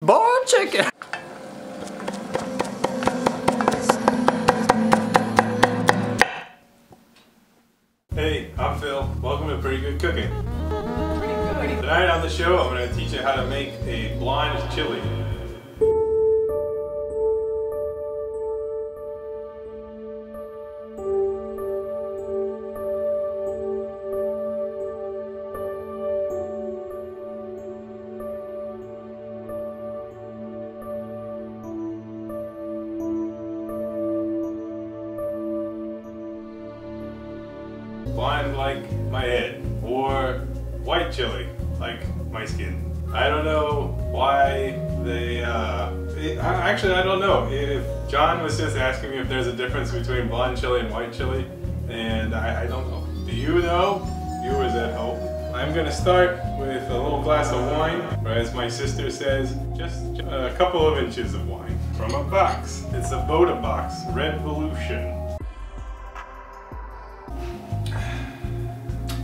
Boiled chicken. Hey, I'm Phil. Welcome to Pretty Good Cooking. Tonight on the show, I'm going to teach you how to make a blind chili. Blind like my head, or white chili like my skin. I don't know why they, actually I don't know. If John was just asking me if there's a difference between blonde chili and white chili, and I don't know. Do you know? Viewers at home. I'm gonna start with a little glass of wine, or as my sister says, just a couple of inches of wine from a box. It's a Boda box, Revolution.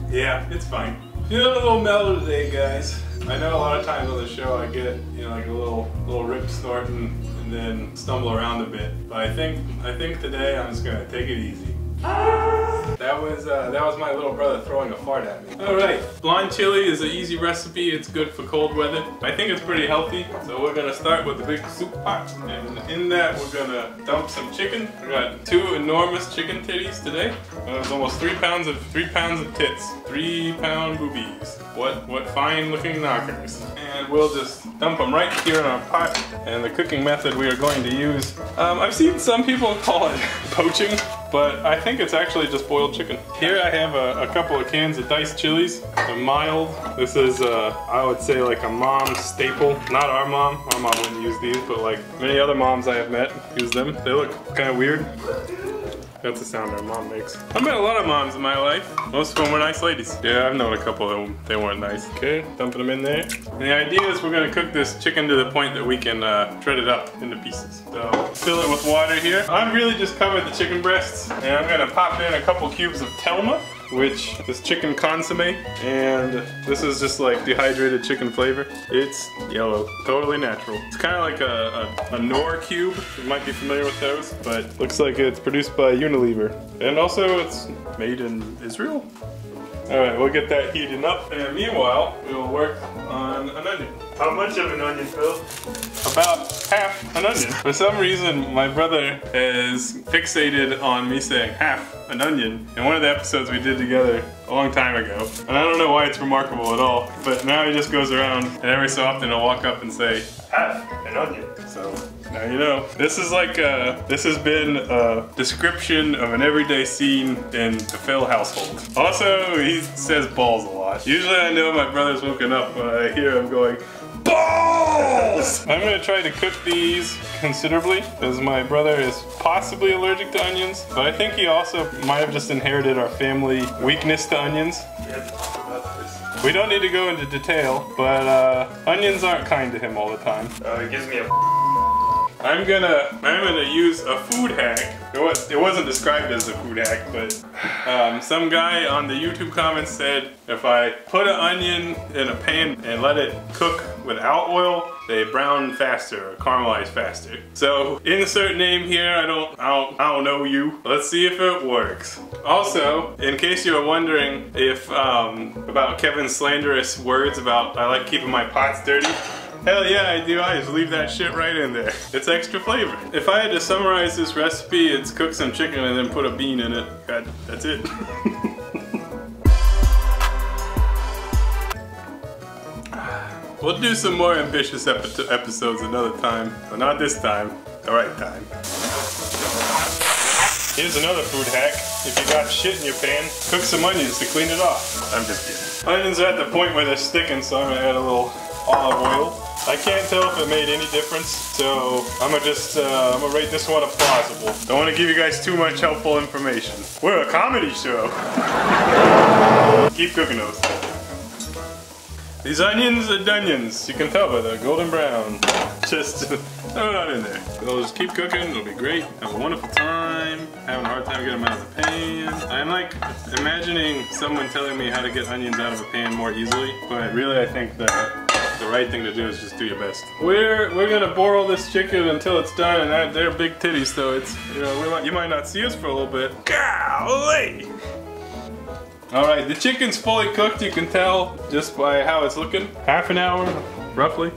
Yeah, it's fine. Feeling a little mellow today, guys. I know a lot of times on the show I get, like a little rip snorting and then stumble around a bit. But I think today I'm just gonna take it easy. That was my little brother throwing a fart at me. Alright, blonde chili is an easy recipe. It's good for cold weather. I think it's pretty healthy. So we're gonna start with a big soup pot. And in that we're gonna dump some chicken. We got 2 enormous chicken titties today. It's almost 3 pounds of tits. 3-pound boobies. What fine looking knockers. And we'll just dump them right here in our pot. And the cooking method we are going to use, I've seen some people call it poaching, but I think it's actually just boiled chicken. Here I have a couple of cans of diced chilies, the Mild. This is, I would say, like a mom's staple. Not our mom. Our mom wouldn't use these, but like many other moms I have met use them. They look kind of weird. That's the sound our mom makes. I've met a lot of moms in my life. Most of them were nice ladies. Yeah, I've known a couple of them. They weren't nice. Okay, dumping them in there. And the idea is we're gonna cook this chicken to the point that we can shred it up into pieces. So fill it with water here. I've really just covered the chicken breasts, and I'm gonna pop in a couple cubes of Telma, which is chicken consomme, and this is just like dehydrated chicken flavor. It's yellow, totally natural. It's kind of like a Moor cube. You might be familiar with those, but looks like it's produced by Unilever. And also it's made in Israel. Alright, we'll get that heating up, and meanwhile, we'll work on an onion. How much of an onion, Phil? About half an onion. For some reason, my brother is fixated on me saying half an onion in one of the episodes we did together a long time ago. And I don't know why it's remarkable at all, but now he just goes around and every so often he'll walk up and say, half an onion. So now you know. This is like, this has been a description of an everyday scene in the Phil household. Also, he says balls a lot. Usually I know my brother's woken up when I hear him going, balls! I'm gonna try to cook these considerably, because my brother is possibly allergic to onions, but I think he also might have just inherited our family weakness to onions. We don't need to go into detail, but onions aren't kind to him all the time. It gives me a I'm gonna use a food hack. It wasn't described as a food hack, but some guy on the YouTube comments said if I put an onion in a pan and let it cook without oil, they brown faster or caramelize faster. So insert name here. I don't know you. Let's see if it works. Also, in case you were wondering if about Kevin's slanderous words about I like keeping my pots dirty. Hell yeah, I do. I just leave that shit right in there. It's extra flavor. If I had to summarize this recipe, it's cook some chicken and then put a bean in it. God, that's it. We'll do some more ambitious episodes another time, but not this time. The right time. Here's another food hack. If you got shit in your pan, cook some onions to clean it off. I'm just kidding. Onions are at the point where they're sticking, so I'm gonna add a little olive oil. I can't tell if it made any difference, so I'm gonna rate this one a plausible. Don't want to give you guys too much helpful information. We're a comedy show. Keep cooking those. These onions are Dunions. You can tell by the golden brown. Just throw it on in there. They'll just keep cooking. It'll be great. Have a wonderful time. Having a hard time getting them out of the pan. I'm like imagining someone telling me how to get onions out of a pan more easily, but really I think that the right thing to do is just do your best. We're gonna boil this chicken until it's done, and they're big titties, so it's, you know, you might not see us for a little bit. Golly! Alright, the chicken's fully cooked, you can tell just by how it's looking. Half an hour, roughly.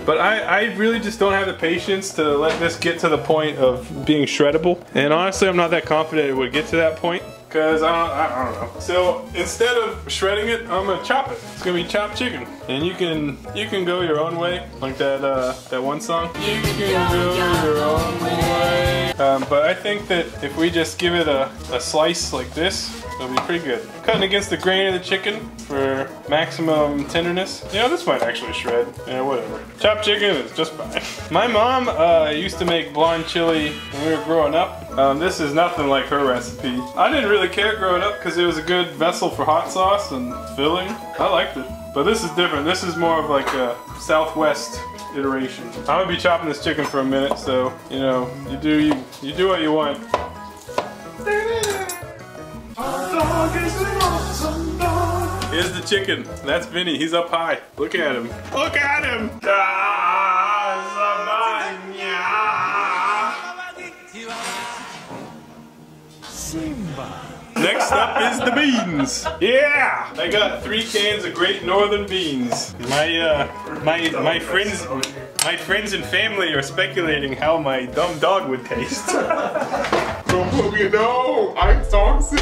But I really just don't have the patience to let this get to the point of being shreddable. And honestly, I'm not that confident it would get to that point. Because I don't know. So instead of shredding it, I'm gonna chop it. It's gonna be chopped chicken. And you can go your own way. Like that one song. You can go your own way. But I think that if we just give it a slice like this, it'll be pretty good. Cutting against the grain of the chicken for maximum tenderness. You know, this might actually shred. Yeah, whatever. Chopped chicken is just fine. My mom used to make blonde chili when we were growing up. This is nothing like her recipe. I didn't really care growing up because it was a good vessel for hot sauce and filling. I liked it. But this is different. This is more of like a Southwest iteration. I'm gonna be chopping this chicken for a minute, so you know, you do what you want. Here's the chicken. That's Vinny. He's up high. Look at him. Look at him! Next up is the beans. Yeah! I got 3 cans of Great Northern beans. My friends and family are speculating how my dumb dog would taste. Don't put me, no! I'm toxic!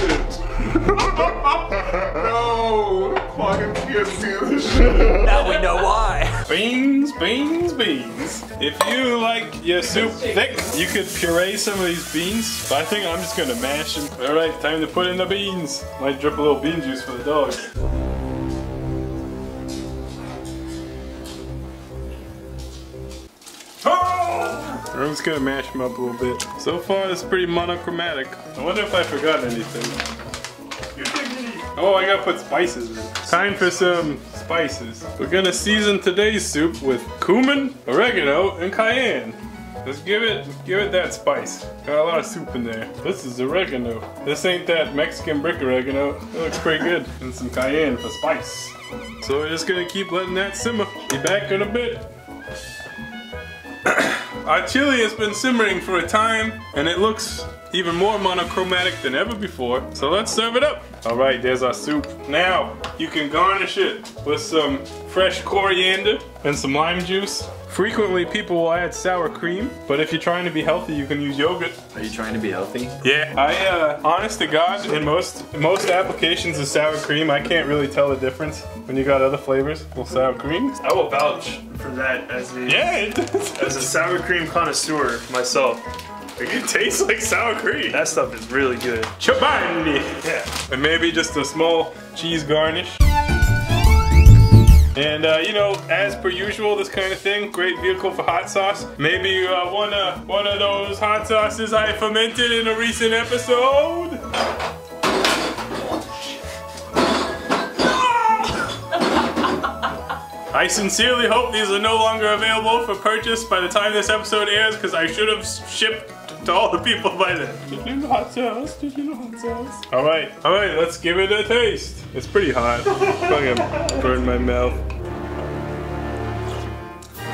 No! Fucking kids do this shit. Now we know why. Beans, beans, beans. If you like your soup thick, you could puree some of these beans, but I think I'm just gonna mash them. Alright, time to put in the beans. Might drip a little bean juice for the dog. I'm just gonna mash them up a little bit. So far, it's pretty monochromatic. I wonder if I forgot anything. Oh, I gotta put spices in. Time for some spices. We're gonna season today's soup with cumin, oregano, and cayenne. Let's give it that spice. Got a lot of soup in there. This is oregano. This ain't that Mexican brick oregano. It looks pretty good. And some cayenne for spice. So we're just gonna keep letting that simmer. Be back in a bit. Our chili has been simmering for a time, and it looks even more monochromatic than ever before. So let's serve it up. All right, there's our soup. Now, you can garnish it with some fresh coriander and some lime juice. Frequently, people will add sour cream, but if you're trying to be healthy, you can use yogurt. Are you trying to be healthy? Yeah, honest to God, in most applications of sour cream, I can't really tell the difference when you got other flavors. Well, sour cream. I will vouch for that as a It does. as a sour cream connoisseur myself. It tastes like sour cream. That stuff is really good. Chobani. Yeah. And maybe just a small cheese garnish. And you know, as per usual, this kind of thing, great vehicle for hot sauce. Maybe one of those hot sauces I fermented in a recent episode. I sincerely hope these are no longer available for purchase by the time this episode airs, because I should have shipped to all the people by then. Did you know hot sauce? Did you know hot sauce? All right, let's give it a taste. It's pretty hot. Fucking burn my mouth.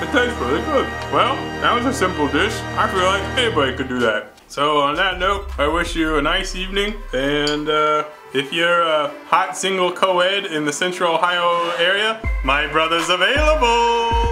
It tastes really good. Well, that was a simple dish. I feel like anybody could do that. So on that note, I wish you a nice evening, and if you're a hot single co-ed in the Central Ohio area, my brother's available!